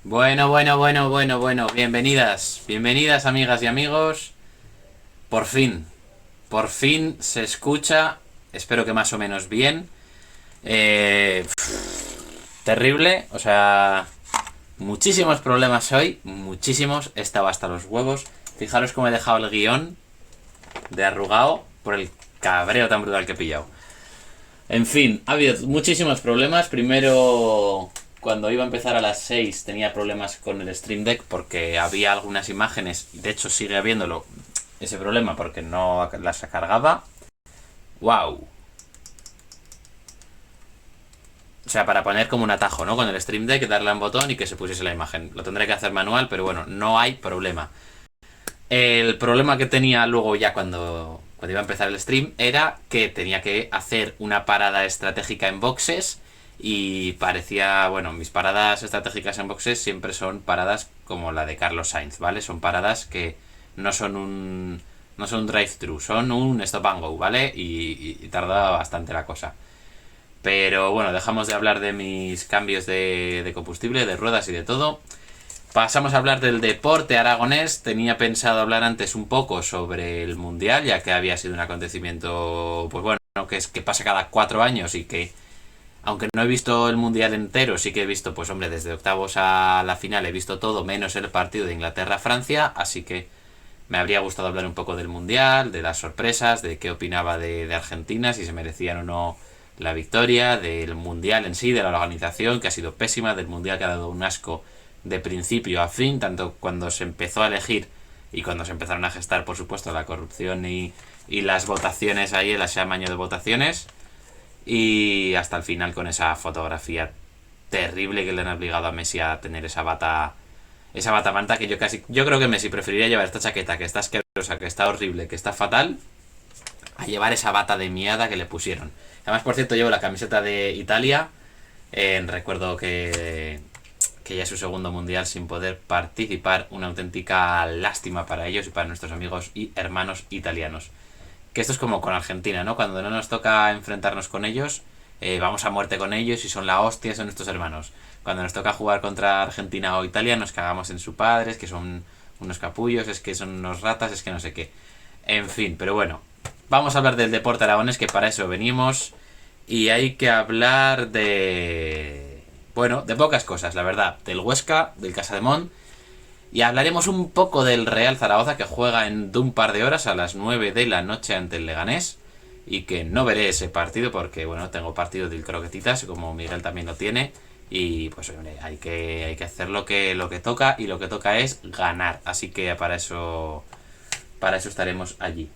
Bueno. Bienvenidas amigas y amigos. Por fin. Por fin se escucha. Espero que más o menos bien. Terrible. O sea, muchísimos problemas hoy. Muchísimos. Estaba hasta los huevos. Fijaros cómo he dejado el guión de arrugado por el cabreo tan brutal que he pillado. En fin, ha habido muchísimos problemas. Primero, cuando iba a empezar a las 6 tenía problemas con el Stream Deck porque había algunas imágenes, de hecho sigue habiéndolo ese problema porque no las cargaba. ¡Wow! O sea, para poner como un atajo, ¿no? Con el Stream Deck, darle a un botón y que se pusiese la imagen. Lo tendré que hacer manual, pero bueno, no hay problema. El problema que tenía luego ya cuando iba a empezar el stream era que tenía que hacer una parada estratégica en boxes y parecía, bueno, mis paradas estratégicas en boxes siempre son paradas como la de Carlos Sainz, ¿vale? Son paradas que no son un drive-thru, son un stop and go, ¿vale? Y tarda bastante la cosa. Pero bueno, dejamos de hablar de mis cambios de combustible, de ruedas y de todo. Pasamos a hablar del deporte aragonés. Tenía pensado hablar antes un poco sobre el Mundial, ya que había sido un acontecimiento, pues bueno, que pasa cada 4 años y que, aunque no he visto el Mundial entero, sí que he visto, pues hombre, desde octavos a la final he visto todo, menos el partido de Inglaterra-Francia, así que me habría gustado hablar un poco del Mundial, de las sorpresas, de qué opinaba de Argentina, si se merecían o no la victoria, del Mundial en sí, de la organización, que ha sido pésima, del Mundial que ha dado un asco de principio a fin, tanto cuando se empezó a elegir y cuando se empezaron a gestar, por supuesto, la corrupción y las votaciones ahí, el amaño de votaciones, y hasta el final con esa fotografía terrible que le han obligado a Messi a tener esa bata manta que yo creo que Messi preferiría llevar esta chaqueta que está asquerosa, que está horrible, que está fatal, a llevar esa bata de mierda que le pusieron. Además, por cierto, llevo la camiseta de Italia. Recuerdo que ya es su segundo mundial sin poder participar. Una auténtica lástima para ellos y para nuestros amigos y hermanos italianos. Que esto es como con Argentina, ¿no? Cuando no nos toca enfrentarnos con ellos, vamos a muerte con ellos y son la hostia, son nuestros hermanos. Cuando nos toca jugar contra Argentina o Italia, nos cagamos en sus padres, que son unos capullos, es que son unos ratas, es que no sé qué. En fin, pero bueno, vamos a hablar del deporte aragonés, que para eso venimos. Y hay que hablar de... bueno, de pocas cosas, la verdad. Del Huesca, del Casademont. Y hablaremos un poco del Real Zaragoza, que juega en un par de horas a las 9 de la noche ante el Leganés. Y que no veré ese partido porque, bueno, tengo partido de croquetitas, como Miguel también lo tiene. Y pues, hombre, hay que hacer lo que toca. Y lo que toca es ganar. Así que para eso estaremos allí.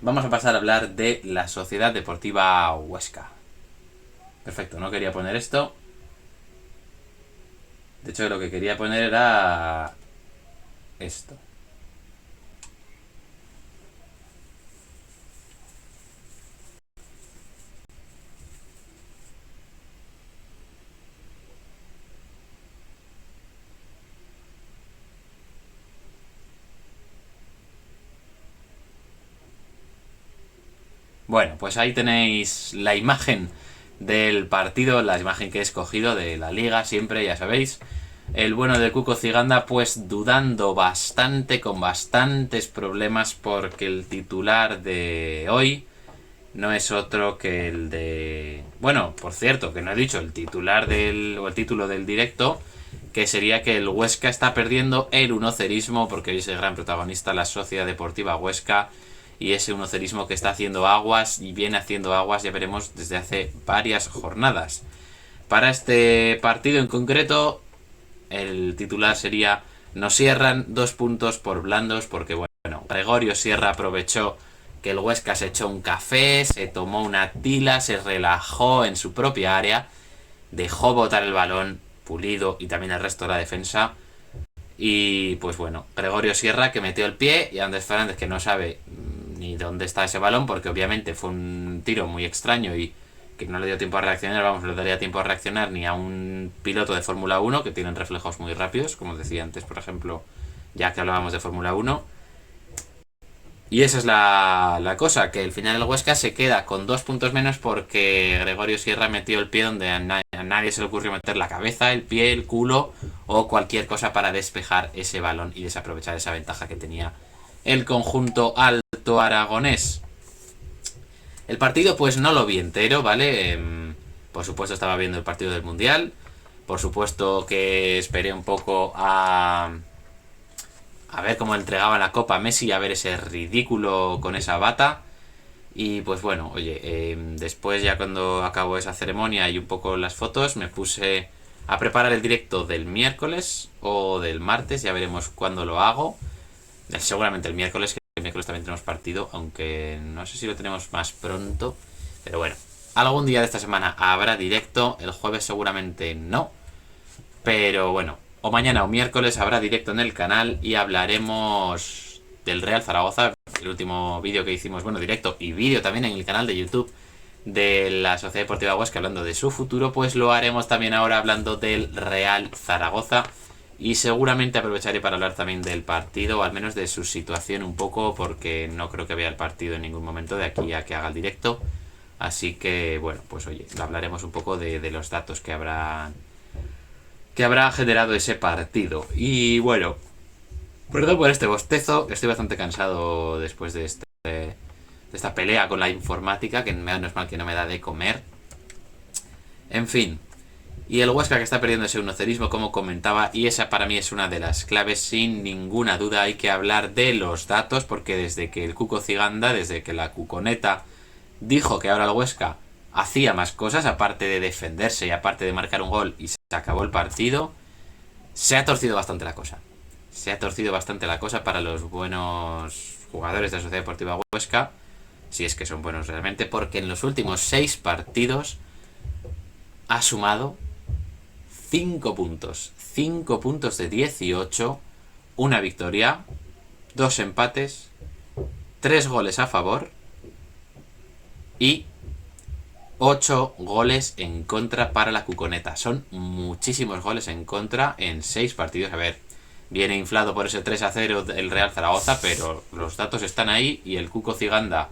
Vamos a pasar a hablar de la Sociedad Deportiva Huesca. Perfecto, no quería poner esto. De hecho, lo que quería poner era esto. Bueno, pues ahí tenéis la imagen del partido, la imagen que he escogido de la liga, siempre, ya sabéis. El bueno de Cuco Ciganda, pues dudando bastante, con bastantes problemas, porque el titular de hoy no es otro que el de... bueno, por cierto, que no he dicho el titular o el título del directo, que sería que el Huesca está perdiendo el unocerismo, porque hoy es el gran protagonista la Sociedad Deportiva Huesca, y ese unocerismo que está haciendo aguas y viene haciendo aguas, ya veremos, desde hace varias jornadas. Para este partido en concreto, el titular sería: nos cierran 2 puntos por blandos, porque bueno, Gregorio Sierra aprovechó que el Huesca se echó un café, se tomó una tila, se relajó en su propia área, dejó botar el balón Pulido y también el resto de la defensa. Y pues bueno, Gregorio Sierra que metió el pie y Andrés Fernández que no sabe ni dónde está ese balón, porque obviamente fue un tiro muy extraño y que no le dio tiempo a reaccionar, vamos, no le daría tiempo a reaccionar ni a un piloto de Fórmula 1 que tienen reflejos muy rápidos, como decía antes, por ejemplo, ya que hablábamos de Fórmula 1. Y esa es la cosa, que al final el Huesca se queda con 2 puntos menos porque Gregorio Sierra metió el pie donde a nadie se le ocurrió meter la cabeza, el pie, el culo o cualquier cosa para despejar ese balón y desaprovechar esa ventaja que tenía el conjunto alto aragonés. El partido pues no lo vi entero, ¿vale? Por supuesto estaba viendo el partido del Mundial. Por supuesto que esperé un poco a ver cómo entregaban la copa a Messi, a ver ese ridículo con esa bata. Y pues bueno, oye, después ya cuando acabó esa ceremonia y un poco las fotos, me puse a preparar el directo del miércoles o del martes, ya veremos cuándo lo hago. Seguramente el miércoles, que el miércoles también tenemos partido, aunque no sé si lo tenemos más pronto. Pero bueno, algún día de esta semana habrá directo, el jueves seguramente no. Pero bueno, o mañana o miércoles habrá directo en el canal y hablaremos del Real Zaragoza, el último vídeo que hicimos, bueno, directo y vídeo también en el canal de YouTube de la Sociedad Deportiva Huesca hablando de su futuro, pues lo haremos también ahora hablando del Real Zaragoza y seguramente aprovecharé para hablar también del partido o al menos de su situación un poco porque no creo que vea el partido en ningún momento de aquí a que haga el directo, así que bueno, pues oye, hablaremos un poco de los datos que habrá generado ese partido. Y bueno, perdón por este bostezo, estoy bastante cansado después de esta pelea con la informática, que menos mal que no me da de comer. En fin, y el Huesca que está perdiendo ese unocerismo, como comentaba, y esa para mí es una de las claves, sin ninguna duda. Hay que hablar de los datos, porque desde que el Cuco Ciganda, desde que la Cuconeta dijo que ahora el Huesca hacía más cosas, aparte de defenderse y aparte de marcar un gol, y se acabó el partido, se ha torcido bastante la cosa. Se ha torcido bastante la cosa para los buenos jugadores de la Sociedad Deportiva Huesca, si es que son buenos realmente, porque en los últimos 6 partidos ha sumado 5 puntos. 5 puntos de 18, una victoria, 2 empates, 3 goles a favor y 8 goles en contra para la Cuconeta. Son muchísimos goles en contra en 6 partidos. A ver, viene inflado por ese 3-0 del Real Zaragoza, pero los datos están ahí y el Cuco Ciganda,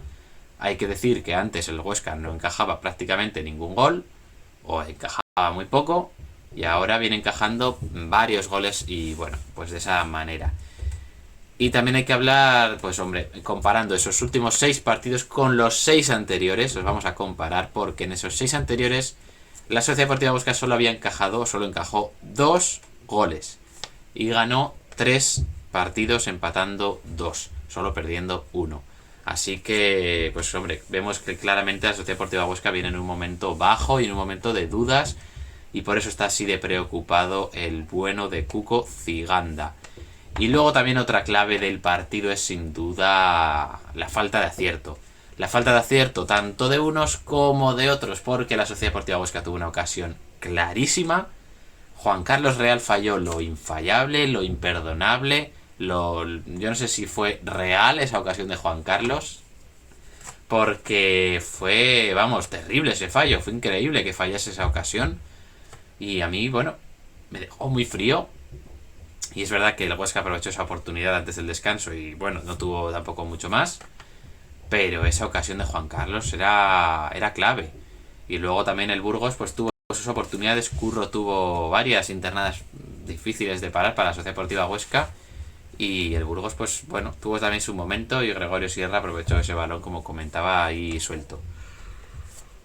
hay que decir que antes el Huesca no encajaba prácticamente ningún gol, o encajaba muy poco, y ahora viene encajando varios goles y bueno, pues de esa manera. Y también hay que hablar, pues hombre, comparando esos últimos 6 partidos con los 6 anteriores, los vamos a comparar porque en esos 6 anteriores la Sociedad Deportiva Huesca solo encajó 2 goles y ganó 3 partidos empatando 2, solo perdiendo 1. Así que, pues hombre, vemos que claramente la Sociedad Deportiva Huesca viene en un momento bajo y en un momento de dudas y por eso está así de preocupado el bueno de Cuco Ciganda. Y luego también otra clave del partido es sin duda la falta de acierto. La falta de acierto tanto de unos como de otros, porque la Sociedad Deportiva Huesca tuvo una ocasión clarísima. Juan Carlos Real falló lo infallable, lo imperdonable. Yo no sé si fue real esa ocasión de Juan Carlos, porque fue, vamos, terrible ese fallo. Fue increíble que fallase esa ocasión. Y a mí, bueno, me dejó muy frío. Y es verdad que el Huesca aprovechó esa oportunidad antes del descanso y bueno, no tuvo tampoco mucho más. Pero esa ocasión de Juan Carlos era clave. Y luego también el Burgos pues tuvo sus oportunidades. Curro tuvo varias internadas difíciles de parar para la Sociedad Deportiva Huesca. Y el Burgos pues bueno, tuvo también su momento y Gregorio Sierra aprovechó ese balón como comentaba ahí suelto.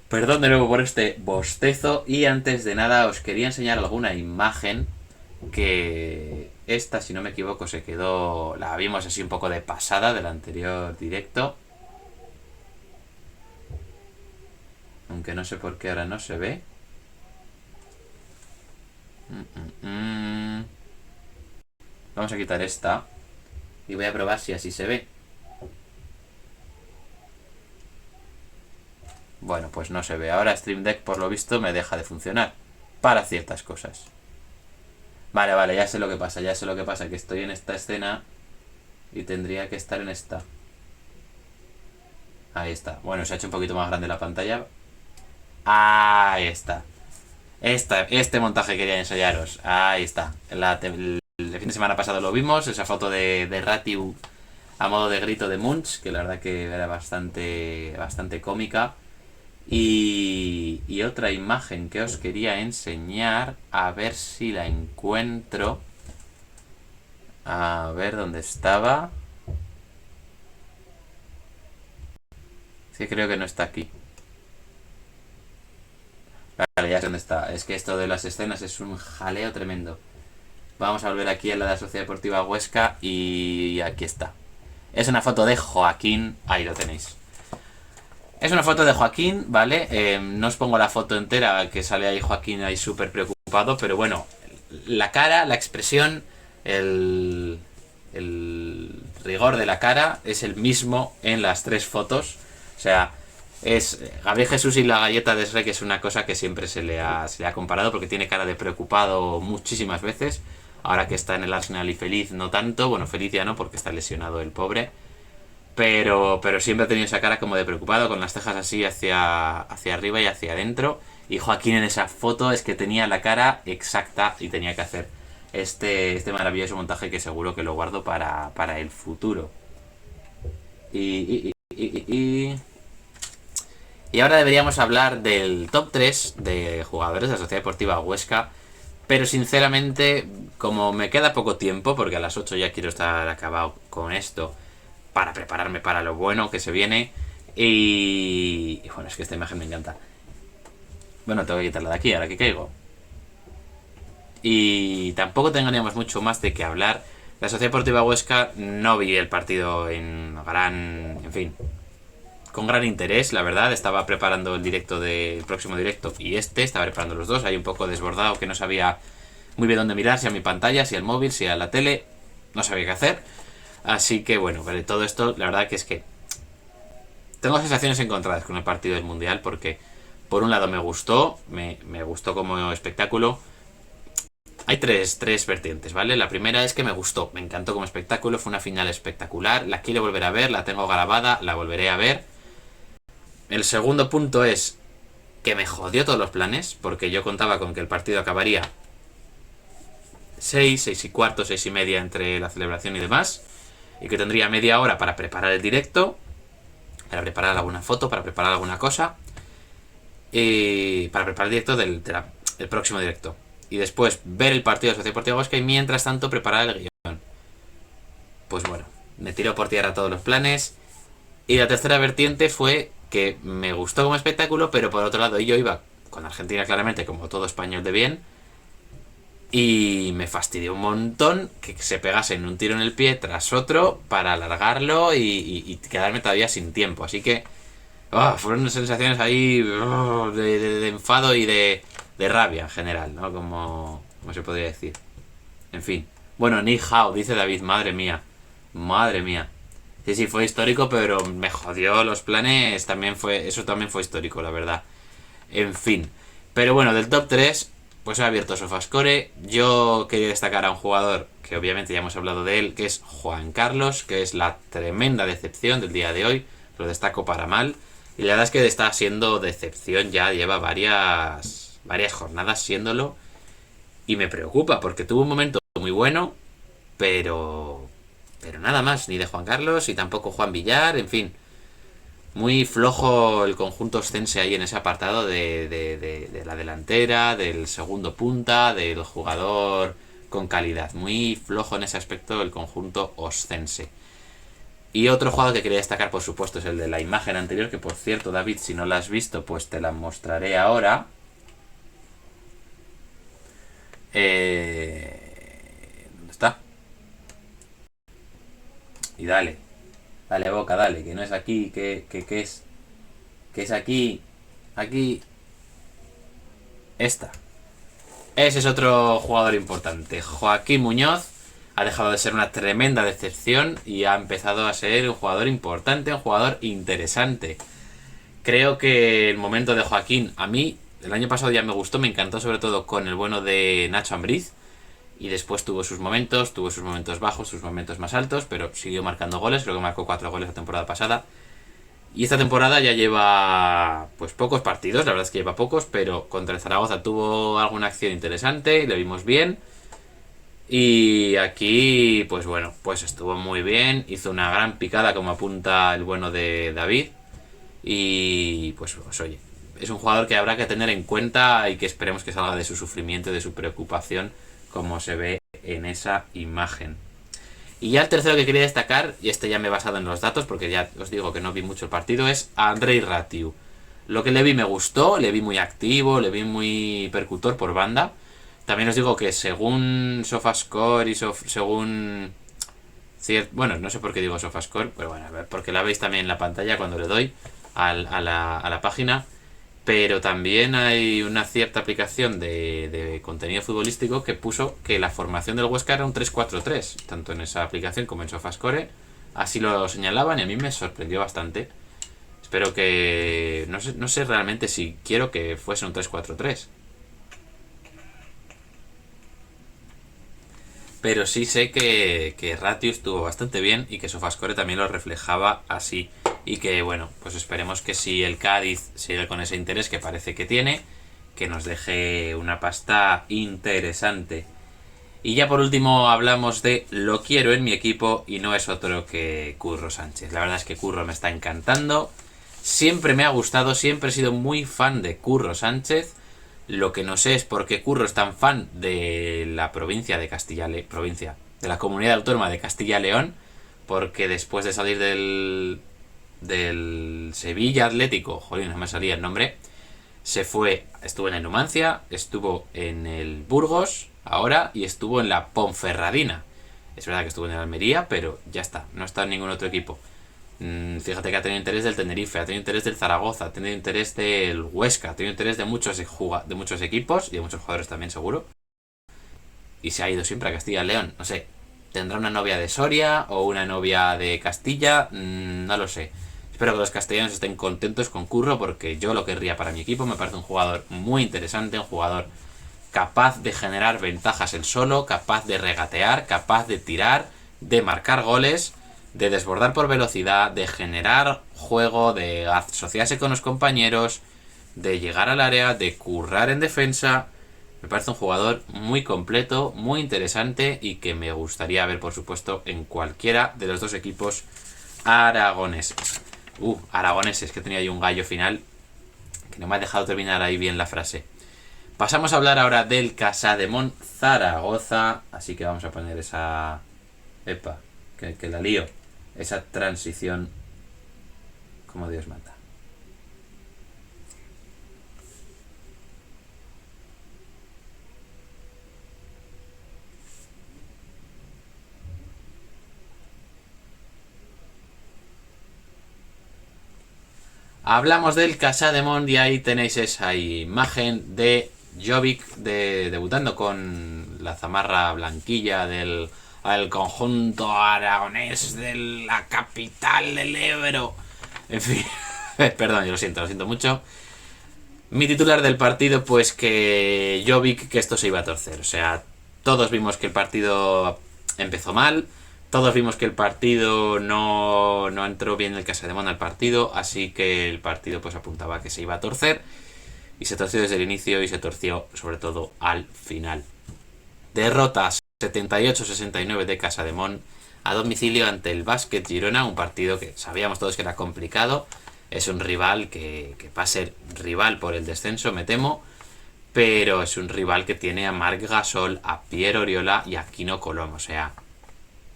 Perdón de nuevo por este bostezo y antes de nada os quería enseñar alguna imagen que esta, si no me equivoco, se quedó, la vimos así un poco de pasada del anterior directo, aunque no sé por qué ahora no se ve. Vamos a quitar esta y voy a probar si así se ve. Bueno, pues no se ve. Ahora Stream Deck por lo visto me deja de funcionar para ciertas cosas. Vale, ya sé lo que pasa, que estoy en esta escena y tendría que estar en esta. Ahí está. Bueno, se ha hecho un poquito más grande la pantalla. Ahí está. Este montaje quería enseñaros. Ahí está. El fin de semana pasado lo vimos, esa foto de Ratiu a modo de grito de Munch, que la verdad que era bastante cómica. Y otra imagen que os quería enseñar, a ver si la encuentro. A ver dónde estaba. Sí, creo que no está aquí. Vale, ya sé dónde está. Es que esto de las escenas es un jaleo tremendo. Vamos a volver aquí a la de la Sociedad Deportiva Huesca y aquí está. Es una foto de Joaquín. Ahí lo tenéis. Es una foto de Joaquín, ¿vale? No os pongo la foto entera, que sale ahí Joaquín ahí súper preocupado, pero bueno, la cara, la expresión, el rigor de la cara es el mismo en las tres fotos. O sea, es Gabriel Jesús y la galleta de Shrek es una cosa que siempre se le ha comparado porque tiene cara de preocupado muchísimas veces. Ahora que está en el Arsenal y feliz no tanto, bueno, feliz ya no porque está lesionado el pobre. Pero siempre ha tenido esa cara como de preocupado, con las cejas así hacia arriba y hacia adentro. Y Joaquín en esa foto es que tenía la cara exacta y tenía que hacer este maravilloso montaje que seguro que lo guardo para el futuro. Y, y, y, y, y ahora deberíamos hablar del top 3 de jugadores de la Sociedad Deportiva Huesca. Pero sinceramente, como me queda poco tiempo, porque a las 8 ya quiero estar acabado con esto, para prepararme para lo bueno que se viene. Y bueno, es que esta imagen me encanta. Bueno, tengo que quitarla de aquí, ahora que caigo. Y tampoco tendríamos mucho más de qué hablar. La Sociedad Deportiva Huesca no vi el partido en fin, con gran interés, la verdad. Estaba preparando el próximo directo y estaba preparando los dos. Hay un poco desbordado que no sabía muy bien dónde mirar, si a mi pantalla, si al móvil, si a la tele. No sabía qué hacer. Así que bueno, vale, todo esto, la verdad que es que tengo sensaciones encontradas con el partido del Mundial porque por un lado me gustó, me gustó como espectáculo. Hay tres vertientes, ¿vale? La primera es que me gustó, me encantó como espectáculo, fue una final espectacular, la quiero volver a ver, la tengo grabada, la volveré a ver. El segundo punto es que me jodió todos los planes, porque yo contaba con que el partido acabaría 6 y cuarto, 6 y media entre la celebración y demás, y que tendría media hora para preparar el directo, para preparar alguna foto, para preparar alguna cosa, y para preparar el directo del próximo directo. Y después ver el partido de Sociedad Deportiva Huesca y mientras tanto preparar el guión. Pues bueno, me tiró por tierra todos los planes. Y la tercera vertiente fue que me gustó como espectáculo, pero por otro lado yo iba con Argentina claramente como todo español de bien. Y me fastidió un montón que se pegasen un tiro en el pie tras otro para alargarlo y quedarme todavía sin tiempo. Así que fueron unas sensaciones ahí de enfado y de rabia en general, ¿no? Como se podría decir. En fin. Bueno, ni hao, dice David, madre mía. Madre mía. Sí, sí, fue histórico, pero me jodió los planes. Eso también fue histórico, la verdad. En fin. Pero bueno, del top 3 pues he abierto Sofascore. Yo quería destacar a un jugador que obviamente ya hemos hablado de él, que es Juan Carlos, que es la tremenda decepción del día de hoy. Lo destaco para mal. Y la verdad es que está siendo decepción ya, lleva varias jornadas siéndolo. Y me preocupa porque tuvo un momento muy bueno, pero nada más, ni de Juan Carlos y tampoco Juan Villar, en fin. Muy flojo el conjunto oscense ahí en ese apartado de la delantera, del segundo punta, del jugador con calidad. Muy flojo en ese aspecto el conjunto oscense. Y otro jugador que quería destacar, por supuesto, es el de la imagen anterior, que por cierto, David, si no la has visto, pues te la mostraré ahora. ¿Dónde está? Y dale. Dale boca, dale, que no es aquí, que es. Que es aquí. Aquí. Esta. Ese es otro jugador importante. Joaquín Muñoz ha dejado de ser una tremenda decepción y ha empezado a ser un jugador importante, un jugador interesante. Creo que el momento de Joaquín, a mí, el año pasado ya me gustó, me encantó sobre todo con el bueno de Nacho Ambriz. Y después tuvo sus momentos bajos, sus momentos más altos, pero siguió marcando goles, creo que marcó 4 goles la temporada pasada. Y esta temporada ya lleva pues pocos partidos, la verdad es que lleva pocos, pero contra el Zaragoza tuvo alguna acción interesante, le vimos bien. Y aquí, pues bueno, pues estuvo muy bien, hizo una gran picada como apunta el bueno de David. Y pues oye, es un jugador que habrá que tener en cuenta y que esperemos que salga de su sufrimiento y de su preocupación como se ve en esa imagen. Y ya el tercero que quería destacar, y este ya me he basado en los datos porque ya os digo que no vi mucho el partido, es Andrei Ratiu. Lo que le vi me gustó, le vi muy activo, le vi muy percutor por banda. También os digo que según Sofascore y según... Bueno, no sé por qué digo Sofascore, pero bueno, porque la veis también en la pantalla cuando le doy a la página. Pero también hay una cierta aplicación de contenido futbolístico que puso que la formación del Huesca era un 3-4-3, tanto en esa aplicación como en Sofascore. Así lo señalaban y a mí me sorprendió bastante. Espero que... No sé realmente si quiero que fuese un 3-4-3. Pero sí sé que Ratio estuvo bastante bien y que Sofascore también lo reflejaba así. Y que bueno, pues esperemos que si el Cádiz sigue con ese interés que parece que tiene, que nos deje una pasta interesante. Y ya por último hablamos de lo quiero en mi equipo y no es otro que Curro Sánchez. La verdad es que Curro me está encantando. Siempre me ha gustado, siempre he sido muy fan de Curro Sánchez. Lo que no sé es por qué Curro es tan fan de la provincia de provincia, de la comunidad autónoma de Castilla y León, porque después de salir del Sevilla Atlético, jolín, no me salía el nombre, se fue, estuvo en el Numancia, estuvo en el Burgos ahora y estuvo en la Ponferradina. Es verdad que estuvo en el Almería, pero ya está, no está en ningún otro equipo. Fíjate que ha tenido interés del Tenerife, ha tenido interés del Zaragoza, ha tenido interés del Huesca, ha tenido interés de muchos equipos y de muchos jugadores también seguro. Y se ha ido siempre a Castilla y León. No sé, ¿tendrá una novia de Soria o una novia de Castilla? No lo sé. Espero que los castellanos estén contentos con Curro porque yo lo querría para mi equipo. Me parece un jugador muy interesante, un jugador capaz de generar ventajas él solo, capaz de regatear, capaz de tirar, de marcar goles, de desbordar por velocidad, de generar juego, de asociarse con los compañeros, de llegar al área, de currar en defensa. Me parece un jugador muy completo, muy interesante y que me gustaría ver, por supuesto, en cualquiera de los dos equipos aragoneses. Aragoneses, que tenía ahí un gallo final que no me ha dejado terminar ahí bien la frase. Pasamos a hablar ahora del Casademón Zaragoza, así que vamos a poner esa... Epa, que la lío. Esa transición como Dios manda. Hablamos del Casademón y ahí tenéis esa imagen de Jovic debutando con la zamarra blanquilla del conjunto aragonés de la capital del Ebro. En fin, perdón, yo lo siento mucho. Mi titular del partido, pues que Jovic, que esto se iba a torcer. O sea, todos vimos que el partido empezó mal, todos vimos que el partido no entró bien el Casademón al partido, así que el partido pues apuntaba a que se iba a torcer. Y se torció desde el inicio y se torció sobre todo al final. Derrota 78-69 de Casademón a domicilio ante el Básquet Girona, un partido que sabíamos todos que era complicado. Es un rival que va a ser rival por el descenso, me temo, pero es un rival que tiene a Marc Gasol, a Pierre Oriola y a Quino Colom. O sea,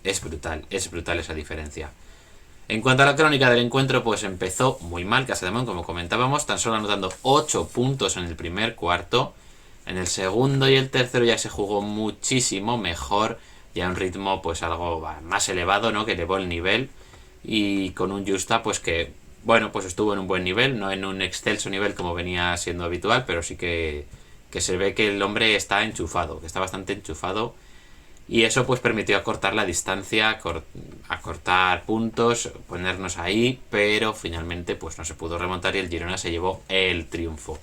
es brutal esa diferencia. En cuanto a la crónica del encuentro, pues empezó muy mal Casademón, como comentábamos, tan solo anotando 8 puntos en el primer cuarto. En el segundo y el tercero ya se jugó muchísimo mejor, ya a un ritmo pues algo más elevado, ¿no? Que elevó el nivel y con un Justa pues que, bueno, pues estuvo en un buen nivel, no en un excelso nivel como venía siendo habitual, pero sí que se ve que el hombre está enchufado, que está bastante enchufado. Y eso pues permitió acortar la distancia, acortar puntos, ponernos ahí, pero finalmente pues no se pudo remontar y el Girona se llevó el triunfo.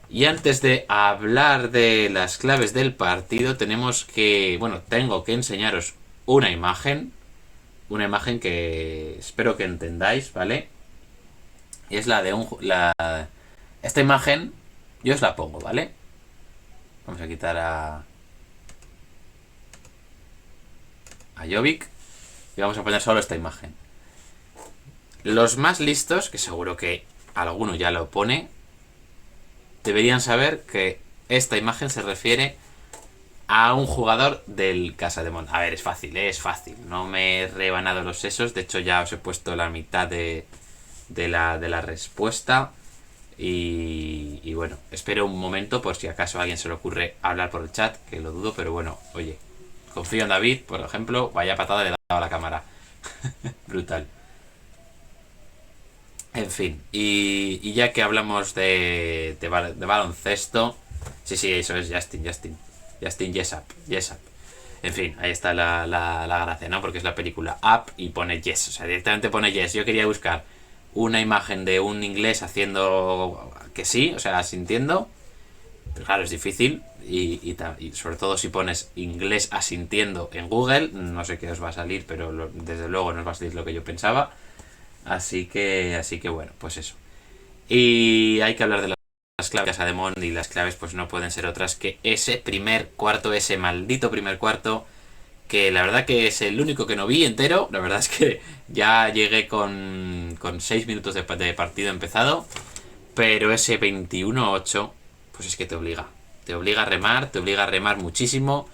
Y antes de hablar de las claves del partido, tengo que enseñaros una imagen que espero que entendáis, ¿vale? Y es la de esta imagen, yo os la pongo, ¿vale? Vamos a quitar a... a Jovic y vamos a poner solo esta imagen. Los más listos, que seguro que alguno ya lo pone, deberían saber que esta imagen se refiere a un jugador del Casademont. A ver, es fácil, es fácil. No me he rebanado los sesos. De hecho, ya os he puesto la mitad de la respuesta. Y bueno, espero un momento por si acaso a alguien se le ocurre hablar por el chat, que lo dudo, pero bueno, oye, confío en David, por ejemplo. Vaya patada le he dado a la cámara. Brutal. En fin, y ya que hablamos de baloncesto, sí, eso es Justin Jessup. En fin, ahí está la gracia, ¿no? Porque es la película Up y pone Yes, o sea, directamente pone Yes. Yo quería buscar una imagen de un inglés haciendo que sí, o sea, asintiendo, pero claro, es difícil y sobre todo si pones inglés asintiendo en Google, no sé qué os va a salir, pero desde luego no os va a salir lo que yo pensaba. Así que bueno, pues eso. Y hay que hablar de las claves de Casademont y las claves pues no pueden ser otras que ese primer cuarto, ese maldito primer cuarto, que la verdad que es el único que no vi entero. La verdad es que ya llegué con 6 minutos de partido empezado, pero ese 21-8 pues es que te obliga a remar muchísimo,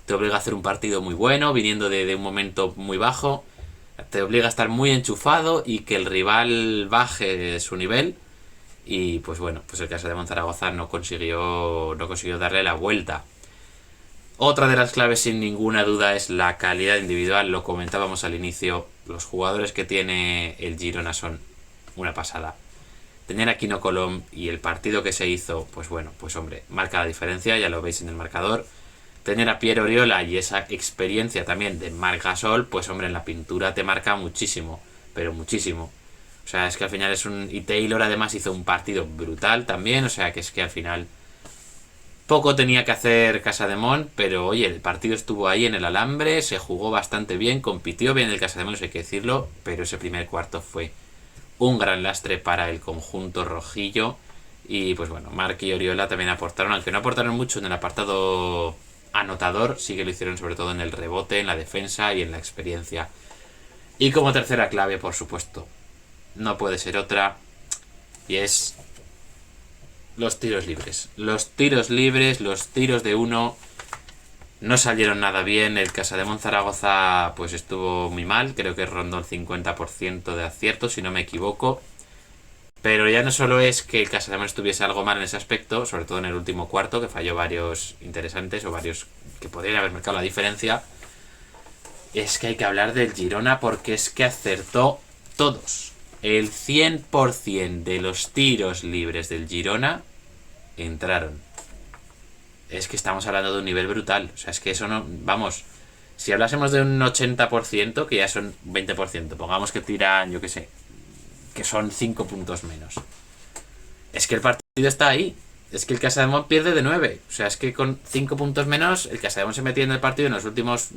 te obliga a hacer un partido muy bueno viniendo de un momento muy bajo, te obliga a estar muy enchufado y que el rival baje su nivel. Y pues bueno, pues el Casademont Zaragoza no consiguió darle la vuelta. Otra de las claves sin ninguna duda es la calidad individual. Lo comentábamos al inicio, los jugadores que tiene el Girona son una pasada. Tener a Quino Colom y el partido que se hizo, pues bueno, pues hombre, marca la diferencia, ya lo veis en el marcador. Tener a Pierre Oriola y esa experiencia también de Marc Gasol, pues hombre, en la pintura te marca muchísimo, pero muchísimo. O sea, es que al final es un... Y Taylor además hizo un partido brutal también, o sea, que es que al final poco tenía que hacer Casademont, pero oye, el partido estuvo ahí en el alambre, se jugó bastante bien, compitió bien el Casademont, eso hay que decirlo, pero ese primer cuarto fue un gran lastre para el conjunto rojillo. Y pues bueno, Marc y Oriola también aportaron, aunque no aportaron mucho en el apartado anotador, sí que lo hicieron sobre todo en el rebote, en la defensa y en la experiencia. Y como tercera clave, por supuesto, no puede ser otra, y es los tiros libres. Los tiros libres, los tiros de uno no salieron nada bien. El Casademont Zaragoza pues estuvo muy mal, creo que rondó el 50% de acierto, si no me equivoco. Pero ya no solo es que el Casademont estuviese algo mal en ese aspecto, sobre todo en el último cuarto, que falló varios interesantes o varios que podrían haber marcado la diferencia. Es que hay que hablar del Girona porque es que acertó todos. El 100% de los tiros libres del Girona entraron. Es que estamos hablando de un nivel brutal. O sea, es que eso no... Vamos, si hablásemos de un 80%, que ya son 20%, pongamos que tiran, yo qué sé, que son 5 puntos menos. Es que el partido está ahí. Es que el Casademont pierde de 9. O sea, es que con 5 puntos menos, el Casademont se metía en el partido en los últimos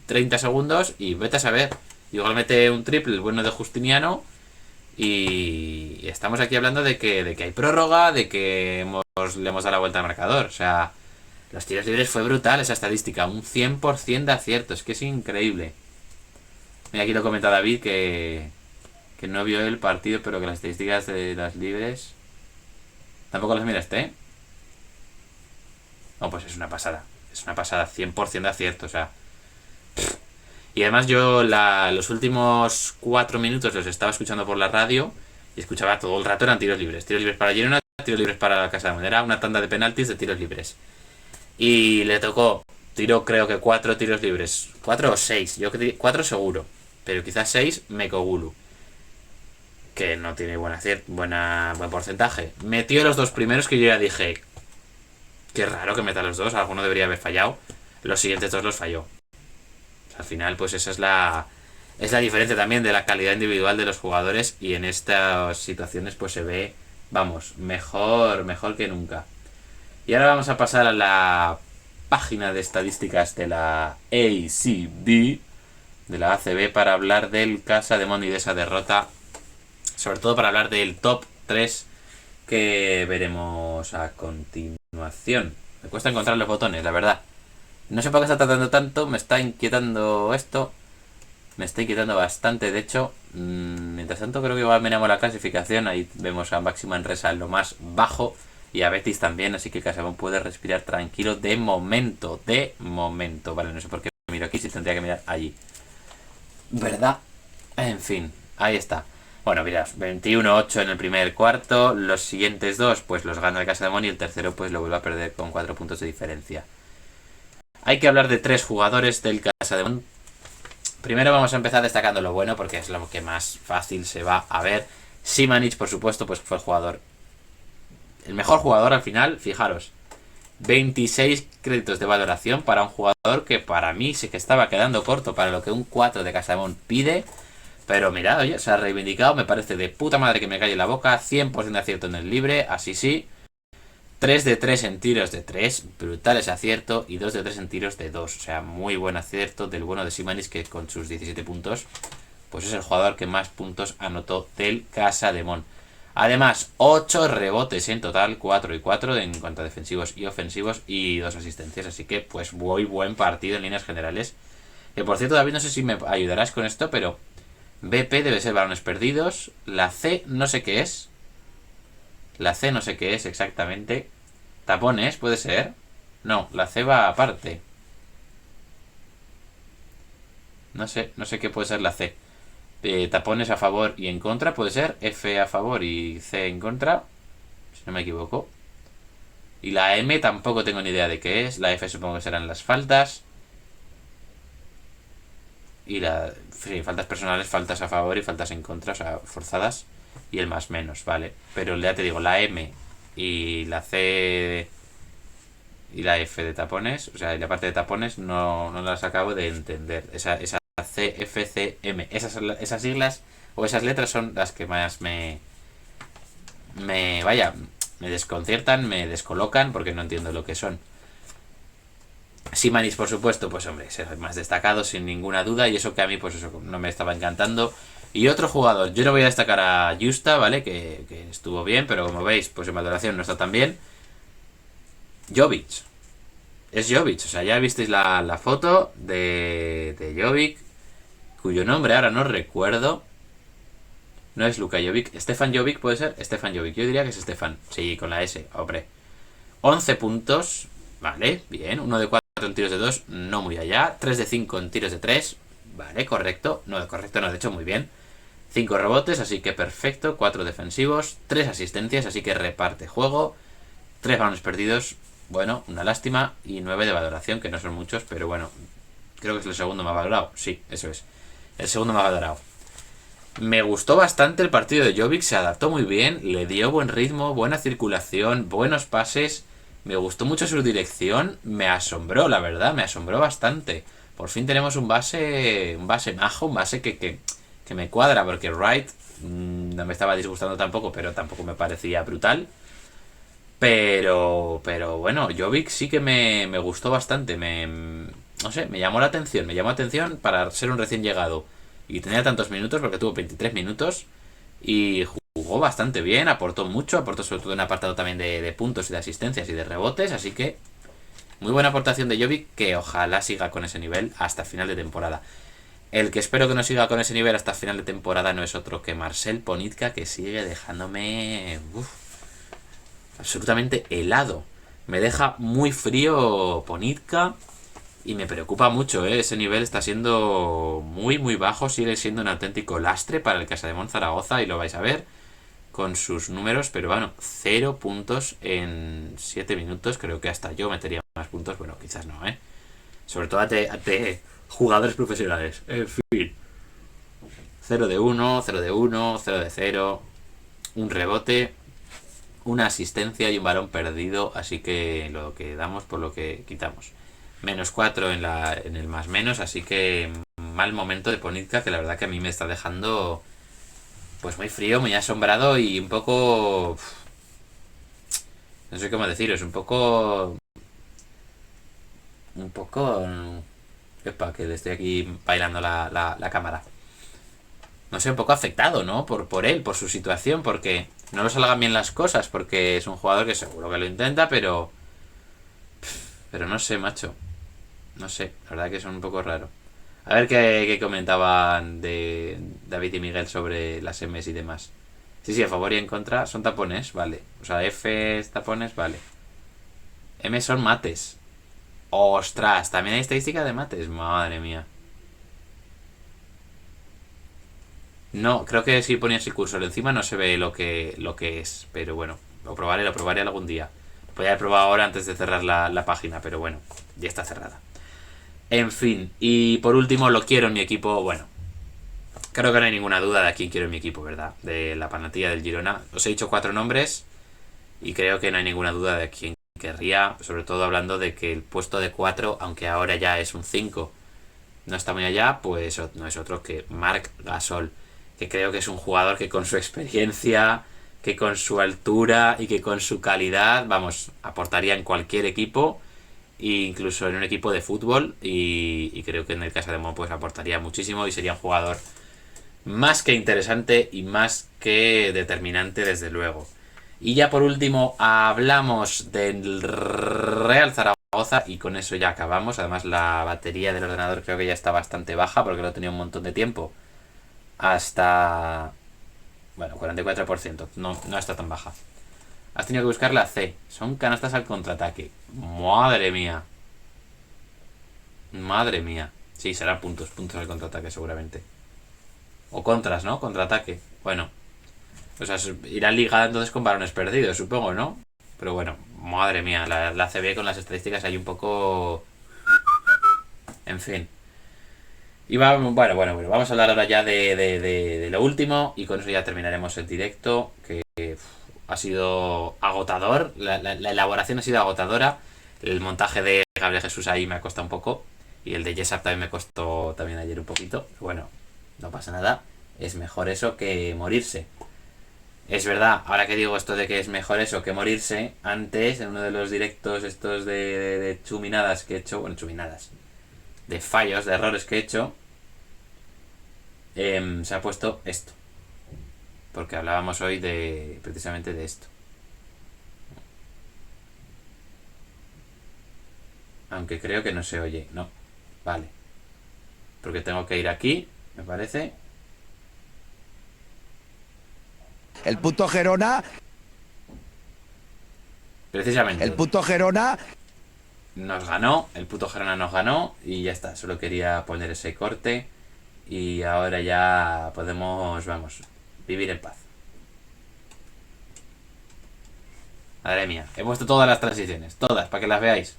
30 segundos y vete a saber. Igual mete un triple, el bueno de Justiniano. Y estamos aquí hablando de que hay prórroga, de que le hemos dado la vuelta al marcador. O sea, los tiros libres fue brutal esa estadística. Un 100% de acierto. Es que es increíble. Mira, aquí lo comenta David que no vio el partido, pero que las estadísticas de las libres... Tampoco las miraste, ¿eh? No, pues es una pasada. Es una pasada, 100% de acierto, o sea... Y además yo los últimos 4 minutos los estaba escuchando por la radio y escuchaba todo el rato, eran tiros libres. Tiros libres para Girona, tiros libres para la Casademont. Era una tanda de penaltis de tiros libres. Y le tocó, creo que 4 tiros libres. 4 o 6, yo creo que 4 seguro. Pero quizás 6, Mekogulu. Que no tiene buen porcentaje. Metió los 2 primeros que yo ya dije... Qué raro que meta los 2, alguno debería haber fallado. Los siguientes 2 los falló. Al final, pues esa es la diferencia también de la calidad individual de los jugadores y en estas situaciones pues se ve, vamos, mejor que nunca. Y ahora vamos a pasar a la página de estadísticas de la ACB, de la ACB, para hablar del Casademont y de esa derrota, sobre todo para hablar del top 3 que veremos a continuación. Me cuesta encontrar los botones, la verdad. No sé por qué está tratando tanto, me está inquietando esto. Me está inquietando bastante, de hecho. Mientras tanto creo que igual miramos la clasificación. Ahí vemos a Máxima Enresa en lo más bajo. Y a Betis también, así que Casabón puede respirar tranquilo de momento. De momento. Vale, no sé por qué miro aquí, si tendría que mirar allí. ¿Verdad? En fin, ahí está. Bueno, mirad, 21-8 en el primer cuarto. Los siguientes dos, pues los gana el Casademón y el tercero, pues lo vuelve a perder con 4 puntos de diferencia. Hay que hablar de 3 jugadores del Casademón. Primero vamos a empezar destacando lo bueno, porque es lo que más fácil se va a ver. Simanic, por supuesto, pues fue el jugador. El mejor jugador al final, fijaros. 26 créditos de valoración para un jugador que para mí sí que estaba quedando corto para lo que un 4 de Casademón pide. Pero mirad, oye, se ha reivindicado, me parece de puta madre que me calle la boca. 100% de acierto en el libre, así sí. 3 de 3 en tiros de 3, brutal ese acierto. Y 2 de 3 en tiros de 2, o sea, muy buen acierto del bueno de Simanis, que con sus 17 puntos, pues es el jugador que más puntos anotó del Casademón. Además, 8 rebotes en total, 4 y 4 en cuanto a defensivos y ofensivos, y 2 asistencias, así que pues muy buen partido en líneas generales. Que por cierto, David, no sé si me ayudarás con esto, pero BP debe ser balones perdidos. La C no sé qué es. La C no sé qué es exactamente. Tapones, puede ser. No, la C va aparte. No sé qué puede ser la C. Tapones a favor y en contra, puede ser. F a favor y C en contra, si no me equivoco. Y la M tampoco tengo ni idea de qué es. La F supongo que serán las faltas. Y sí, faltas personales, faltas a favor y faltas en contra, o sea, forzadas. Y el más menos, vale. Pero ya te digo, la M y la C y la F de tapones, o sea, y la parte de tapones no las acabo de entender. Esa C, F, C, M, esas siglas o esas letras son las que más vaya, me desconciertan, me descolocan porque no entiendo lo que son. Simanis, por supuesto, pues hombre, es el más destacado sin ninguna duda, y eso que a mí pues eso no me estaba encantando. Y otro jugador, yo no voy a destacar a Justa, ¿vale? Que estuvo bien, pero como veis, pues en valoración no está tan bien. Jovic. Es Jovic, o sea, ya visteis la foto de Jovic, cuyo nombre ahora no recuerdo. No es Luka Jovic. Stefan Jovic, ¿puede ser? Stefan Jovic, yo diría que es Stefan. Sí, con la S, hombre. 11 puntos, vale, bien. 1 de 4 en tiros de 2, no muy allá. 3 de 5 en tiros de 3, vale, correcto. No, correcto, no, de hecho muy bien. 5 rebotes, así que perfecto. 4 defensivos, 3 asistencias, así que reparte juego. 3 balones perdidos, bueno, una lástima. Y 9 de valoración, que no son muchos, pero bueno, creo que es el segundo más valorado. Sí, eso es. El segundo más valorado. Me gustó bastante el partido de Jovic, se adaptó muy bien, le dio buen ritmo, buena circulación, buenos pases. Me gustó mucho su dirección, me asombró, la verdad, me asombró bastante. Por fin tenemos un base majo, un base que me cuadra, porque Wright no me estaba disgustando tampoco, pero tampoco me parecía brutal. Pero bueno, Jovic sí que me gustó bastante, no sé, me llamó la atención para ser un recién llegado. Y tenía tantos minutos, porque tuvo 23 minutos, y jugó bastante bien, aportó mucho, aportó sobre todo en apartado también de puntos y de asistencias y de rebotes, así que muy buena aportación de Jovic, que ojalá siga con ese nivel hasta final de temporada. El que espero que no siga con ese nivel hasta final de temporada no es otro que Marcel Ponitka, que sigue dejándome absolutamente helado. Me deja muy frío Ponitka y me preocupa mucho, ¿eh? Ese nivel está siendo muy muy bajo, sigue siendo un auténtico lastre para el Casademón Zaragoza y lo vais a ver con sus números, pero bueno, 0 puntos en 7 minutos, creo que hasta yo metería más puntos, bueno, quizás no, ¿eh? Sobre todo ante jugadores profesionales. En fin, 0 de 1, 0 de 1, 0 de 0, un rebote, una asistencia y un balón perdido, así que lo que damos por lo que quitamos. Menos 4 en el más menos, así que mal momento de Ponitka, que la verdad que a mí me está dejando pues muy frío, muy asombrado y un poco... no sé cómo deciros, un poco... Epa, que le estoy aquí bailando la cámara. No sé, un poco afectado, ¿no? Por él, por su situación, porque no le salgan bien las cosas, porque es un jugador que seguro que lo intenta, pero no sé, macho. No sé, la verdad que son un poco raros. A ver qué comentaban de David y Miguel sobre las M's y demás. Sí, sí, a favor y en contra son tapones, vale. O sea, F es tapones, vale. M son mates. Ostras, también hay estadística de mates, madre mía. No, creo que si ponías el cursor encima no se ve lo que es, pero bueno, lo probaré algún día. Lo podría haber probado ahora antes de cerrar la página, pero bueno, ya está cerrada. En fin, y por último, lo quiero en mi equipo. Bueno, creo que no hay ninguna duda de a quién quiero en mi equipo, ¿verdad? De la plantilla del Girona. Os he dicho 4 nombres y creo que no hay ninguna duda de quién querría, sobre todo hablando de que el puesto de 4, aunque ahora ya es un 5, no está muy allá, pues no es otro que Marc Gasol, que creo que es un jugador que con su experiencia, que con su altura y que con su calidad, vamos, aportaría en cualquier equipo, e incluso en un equipo de fútbol, y creo que en el caso de Mo pues aportaría muchísimo y sería un jugador más que interesante y más que determinante desde luego. Y ya por último hablamos del Real Zaragoza y con eso ya acabamos. Además la batería del ordenador creo que ya está bastante baja porque lo tenía un montón de tiempo. Hasta... Bueno, 44%. No está tan baja. Has tenido que buscar la C. Son canastas al contraataque. Madre mía. Madre mía. Sí, serán puntos. Puntos al contraataque seguramente. O contras, ¿no? Contraataque. Bueno, o sea, irá ligada entonces con balones perdidos, supongo, ¿no? Pero bueno, madre mía, la CB con las estadísticas hay un poco... En fin. Y bueno, vamos a hablar ahora ya de lo último y con eso ya terminaremos el directo, que ha sido agotador, la elaboración ha sido agotadora, el montaje de Gabriel Jesús ahí me ha costado un poco y el de Yesap también me costó también ayer un poquito, pero bueno, no pasa nada, es mejor eso que morirse. Es verdad, ahora que digo esto de que es mejor eso que morirse, antes en uno de los directos estos de chuminadas que he hecho, bueno, chuminadas, de fallos, de errores que he hecho, se ha puesto esto, porque hablábamos hoy de precisamente de esto. Aunque creo que no se oye, no, vale, porque tengo que ir aquí, me parece. El puto Gerona. Precisamente. El puto Gerona. Nos ganó, el puto Gerona nos ganó y ya está, solo quería poner ese corte y ahora ya podemos, vamos, vivir en paz. Madre mía, he puesto todas las transiciones, todas, para que las veáis.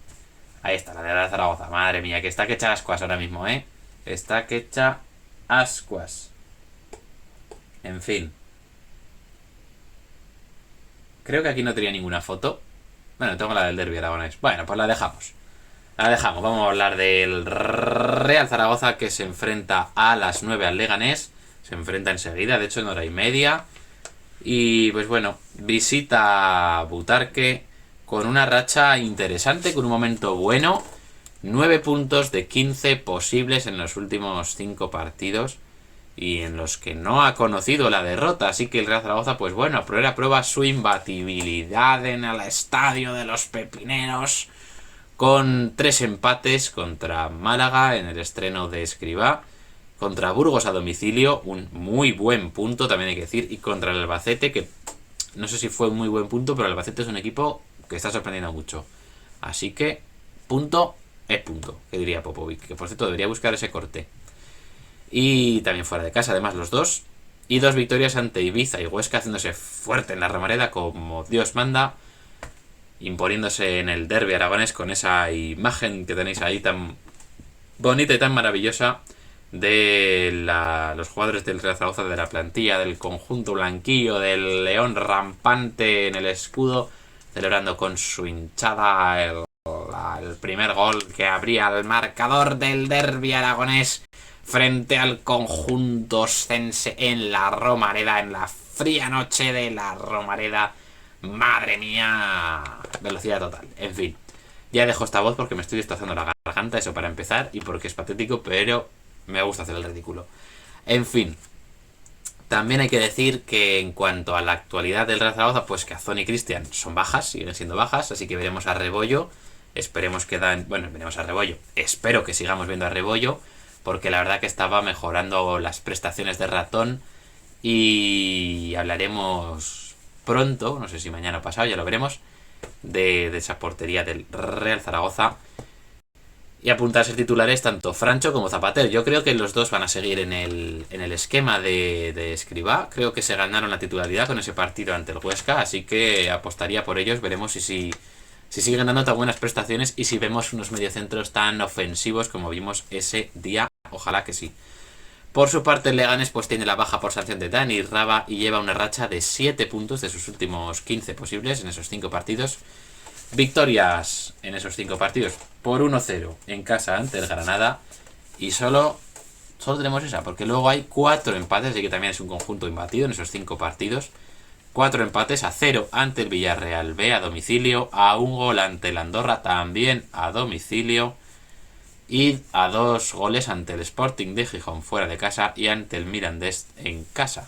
Ahí está, la de la Zaragoza, madre mía, que está que echa ascuas ahora mismo, ¿eh? Está que echa ascuas. En fin. Creo que aquí no tenía ninguna foto. Bueno, tengo la del Derby Aragonés. Bueno, pues la dejamos. La dejamos, vamos a hablar del Real Zaragoza que se enfrenta a las 9 al Leganés. Se enfrenta enseguida, de hecho en hora y media. Y pues bueno, visita Butarque con una racha interesante, con un momento bueno. 9 puntos de 15 posibles en los últimos 5 partidos y en los que no ha conocido la derrota. Así que el Real Zaragoza, pues bueno, prueba su imbatibilidad en el estadio de los Pepineros con 3 empates contra Málaga en el estreno de Escribá, contra Burgos a domicilio, un muy buen punto también hay que decir, y contra el Albacete, que no sé si fue un muy buen punto, pero el Albacete es un equipo que está sorprendiendo mucho. Así que punto es punto, que diría Popovic, que por cierto debería buscar ese corte. Y también fuera de casa, además los dos. Y 2 victorias ante Ibiza y Huesca, haciéndose fuerte en la Romareda como Dios manda, imponiéndose en el derbi aragonés con esa imagen que tenéis ahí tan bonita y tan maravillosa de los jugadores del Real Zaragoza, de la plantilla, del conjunto blanquillo, del león rampante en el escudo, celebrando con su hinchada el primer gol que abría el marcador del derbi aragonés frente al conjunto oscense en la Romareda, en la fría noche de la Romareda. Madre mía, velocidad total. En fin, ya dejo esta voz porque me estoy destrozando la garganta, eso para empezar, y porque es patético, pero me gusta hacer el ridículo. En fin, también hay que decir que en cuanto a la actualidad del Real Zaragoza, pues que Azón y Cristian son bajas, siguen siendo bajas, así que veremos a Rebollo Esperemos que dan... Bueno, veremos a Rebollo. Espero que sigamos viendo a Rebollo, porque la verdad que estaba mejorando las prestaciones de Ratón. Y hablaremos pronto, no sé si mañana o pasado, ya lo veremos, de esa portería del Real Zaragoza. Y apuntarse titulares tanto Francho como Zapater. Yo creo que los dos van a seguir en el esquema de Escribá. Creo que se ganaron la titularidad con ese partido ante el Huesca, así que apostaría por ellos. Veremos si siguen dando tan buenas prestaciones y si vemos unos mediocentros tan ofensivos como vimos ese día. Ojalá que sí. Por su parte, el Leganés pues tiene la baja por sanción de Dani Raba y lleva una racha de 7 puntos de sus últimos 15 posibles en esos 5 partidos. Victorias en esos 5 partidos por 1-0 en casa ante el Granada. Y solo tenemos esa, porque luego hay 4 empates, así que también es un conjunto imbatido en esos 5 partidos. 4 empates: a 0 ante el Villarreal B a domicilio, a 1 gol ante el Andorra también a domicilio, y a 2 goles ante el Sporting de Gijón fuera de casa y ante el Mirandés en casa.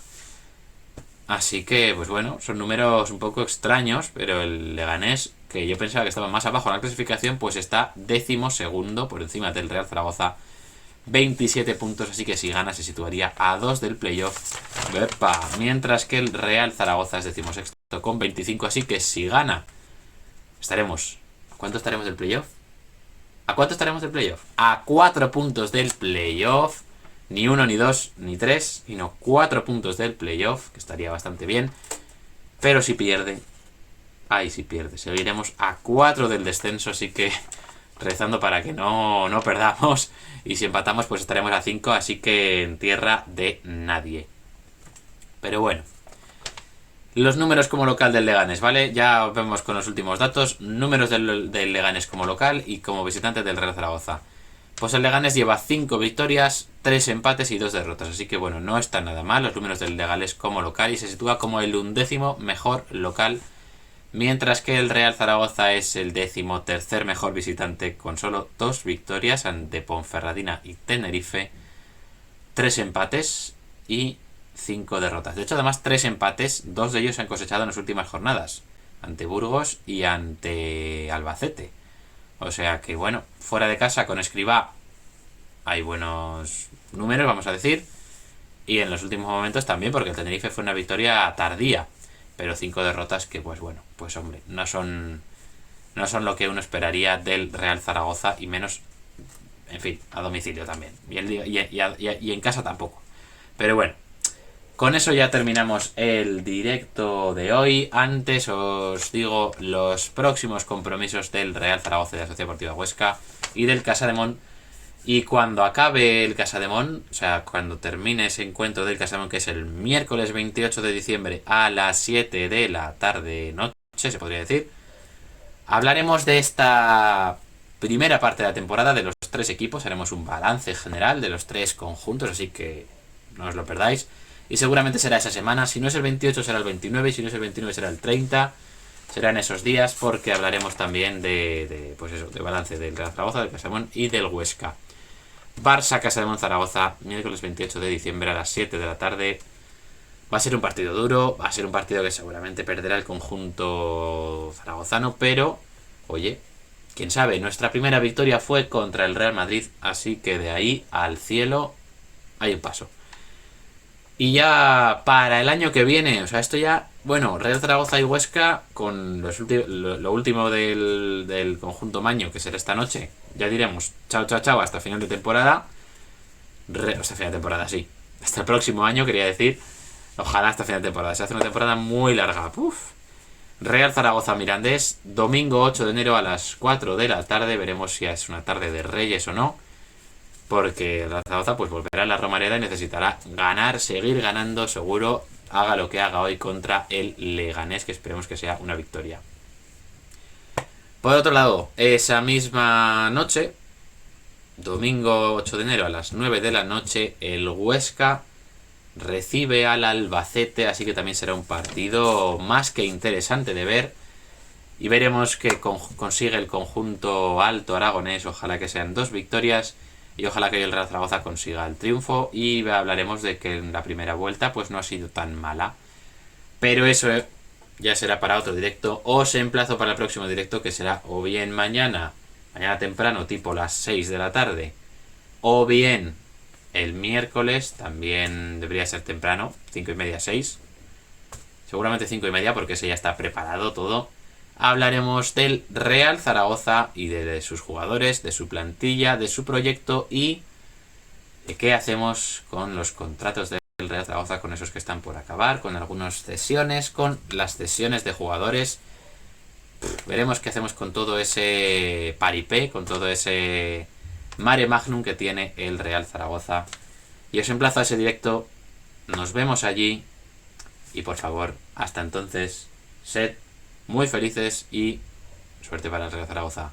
Así que, pues bueno, son números un poco extraños, pero el Leganés, que yo pensaba que estaba más abajo en la clasificación, pues está 12º por encima del Real Zaragoza, 27 puntos, así que si gana se situaría a 2 del playoff. ¡Epa! Mientras que el Real Zaragoza es 16º con 25, así que si gana estaremos... ¿A cuánto estaremos del playoff? ¿A cuánto estaremos del playoff? A 4 puntos del playoff. Ni 1, ni 2, ni 3, sino 4 puntos del playoff, que estaría bastante bien. Pero si pierde... Ay, si pierde. Seguiremos a 4 del descenso, así que rezando para que no perdamos. Y si empatamos, pues estaremos a 5, así que en tierra de nadie. Pero bueno. Los números como local del Leganés, ¿vale? Ya vemos con los últimos datos. Números del Leganés como local y como visitante del Real Zaragoza. Pues el Leganés lleva 5 victorias, 3 empates y 2 derrotas. Así que bueno, no está nada mal los números del Leganés como local y se sitúa como el 11º mejor local. Mientras que el Real Zaragoza es el 13º mejor visitante con solo 2 victorias ante Ponferradina y Tenerife, 3 empates y 5 derrotas. De hecho, además, 3 empates, 2 de ellos se han cosechado en las últimas jornadas, ante Burgos y ante Albacete. O sea que bueno, fuera de casa con Escribá hay buenos números, vamos a decir. Y en los últimos momentos también, porque el Tenerife fue una victoria tardía. Pero 5 derrotas que, pues bueno, pues hombre, no son lo que uno esperaría del Real Zaragoza, y menos, en fin, a domicilio también. Y en casa tampoco. Pero bueno, con eso ya terminamos el directo de hoy. Antes os digo los próximos compromisos del Real Zaragoza y de la Sociedad Deportiva Huesca y del Casademón. Y cuando acabe el Casademón, o sea, cuando termine ese encuentro del Casademón, que es el miércoles 28 de diciembre a las 7 de la tarde noche, se podría decir, hablaremos de esta primera parte de la temporada de los 3 equipos. Haremos un balance general de los 3 conjuntos, así que no os lo perdáis. Y seguramente será esa semana. Si no es el 28 será el 29, y si no es el 29 será el 30. Será en esos días, porque hablaremos también de balance del Real Zaragoza, del Casademón y del Huesca. Barça Casademón Zaragoza, miércoles 28 de diciembre a las 7 de la tarde. Va a ser un partido duro, va a ser un partido que seguramente perderá el conjunto zaragozano, pero oye, quién sabe, nuestra primera victoria fue contra el Real Madrid, así que de ahí al cielo hay un paso. Y ya para el año que viene, o sea, esto ya, bueno, Real Zaragoza y Huesca con lo último del conjunto Maño, que será esta noche. Ya diremos chao, chao, chao hasta final de temporada. Hasta final de temporada, sí. Hasta el próximo año, quería decir. Ojalá hasta final de temporada. Se hace una temporada muy larga. Uf. Real Zaragoza Mirandés, domingo 8 de enero a las 4 de la tarde. Veremos si es una tarde de Reyes o no. Porque Real Zaragoza pues volverá a la Romareda y necesitará ganar, seguir ganando seguro, haga lo que haga hoy contra el Leganés, que esperemos que sea una victoria. Por otro lado, esa misma noche, domingo 8 de enero a las 9 de la noche, el Huesca recibe al Albacete, así que también será un partido más que interesante de ver. Y veremos que consigue el conjunto alto aragonés. Ojalá que sean 2 victorias y ojalá que el Real Zaragoza consiga el triunfo. Y hablaremos de que en la primera vuelta pues no ha sido tan mala. Pero eso ya será para otro directo. Os emplazo para el próximo directo, que será o bien mañana temprano, tipo las 6 de la tarde, o bien el miércoles, también debería ser temprano, 5:30, 6. Seguramente 5:30, porque ese ya está preparado todo. Hablaremos del Real Zaragoza y de sus jugadores, de su plantilla, de su proyecto y de qué hacemos con los contratos del Real Zaragoza, con esos que están por acabar, con algunas cesiones, con las cesiones de jugadores. Veremos qué hacemos con todo ese paripé, con todo ese mare magnum que tiene el Real Zaragoza. Y os emplazo a ese directo. Nos vemos allí. Y por favor, hasta entonces, sed muy felices y suerte para el Real Zaragoza.